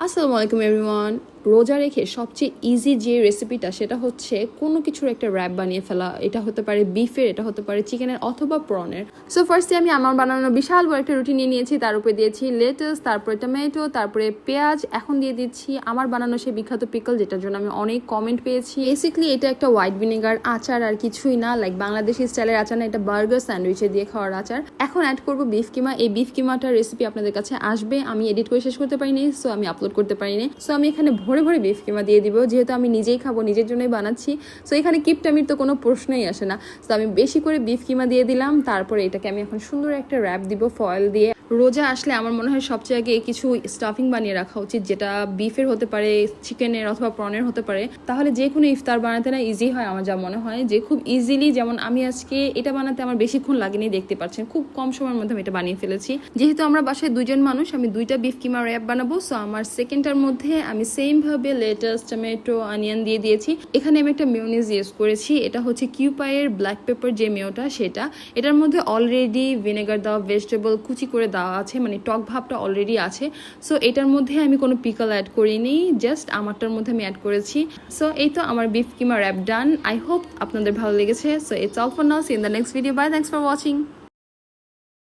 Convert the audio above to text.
আসসালামু আলাইকুম এভরিওয়ান। রোজা রেখে সবচেয়ে ইজি যে রেসিপিটা সেটা হচ্ছে কোনো কিছুর একটা র্যাপ বানিয়ে ফেলা। এটা হতে পারে বিফের, এটা হতে পারে চিকেনের অথবা প্রনের। সো ফার্স্টে আমি আমার বানানো বিশাল বড় একটা রুটি নিয়ে নিয়েছি, তার উপরে দিয়েছি লেটুস, তারপরে টমেটো, তারপরে পেঁয়াজ। এখন দিয়ে দিচ্ছি আমার বানানো সেই বিখ্যাত পিকল, যেটার জন্য আমি অনেক কমেন্ট পেয়েছি। বেসিক্যালি এটা একটা হোয়াইট ভিনেগার আচার, আর কিছুই না। লাইক বাংলাদেশি স্টাইলের আচার না, এটা বার্গার স্যান্ডউইচে দিয়ে খাওয়ার আচার। এখন অ্যাড করবো বিফ কিমা। এই বিফ কিমাটার রেসিপি আপনাদের কাছে আসবে, আমি এডিট করে শেষ করতে পারিনি, সো আমি আপলোড করতে পারিনি। সো আমি এখানে ভরে ভরে বিফ কিমা দিয়ে দিব, যেহেতু আমি নিজেই খাবো, নিজের জন্যই বানাচ্ছি। সো এখানে কিপটামির তো কোনো প্রশ্নই আসে না। সো আমি বেশি করে বিফ কিমা দিয়ে দিলাম। তারপরে এটাকে আমি এখন সুন্দর একটা র্যাপ দিব ফয়েল দিয়ে। রোজা আসলে আমার মনে হয় সবচেয়ে আগে কিছু স্টাফিং বানিয়ে রাখা উচিত, যেটা বিফের হতে পারে, চিকেনের অথবা প্রনের হতে পারে। তাহলে যে কোনো ইফতার বানাতে না ইজি হয়। আমার যা মনে হয় যে খুব ইজিলি, যেমন আমি আজকে এটা বানাতে আমার বেশিক্ষণ লাগেনি, দেখতে পাচ্ছেন খুব কম সময়ের মধ্যে আমি এটা বানিয়ে ফেলেছি। যেহেতু আমরা বাসায় দুজন মানুষ, আমি 2টা বিফ কিমা র্যাপ বানাবো। সো আমার সেকেন্ডটার মধ্যে আমি সেম ভাবে লেটাস, টমেটো, অনিয়ন দিয়ে দিয়েছি। এখানে আমি একটা মেয়োনিজ ইউজ করেছি, এটা হচ্ছে কিউপাইয়ের ব্ল্যাক পেপার যে মেয়োটা সেটা। এটার মধ্যে অলরেডি ভিনেগার দেওয়া, ভেজিটেবল কুচি করে দেওয়া আছে, মানে টক ভাবটা অলরেডি আছে। সো এটার মধ্যে আমি কোনো পিকল অ্যাড করিনি, জাস্ট আমারটার মধ্যে আমি অ্যাড করেছি। সো এই তো আমার beef keema wrap done. I hope আপনাদের ভালো লেগেছে। So it's all for now, see in the next video. Bye, thanks for watching.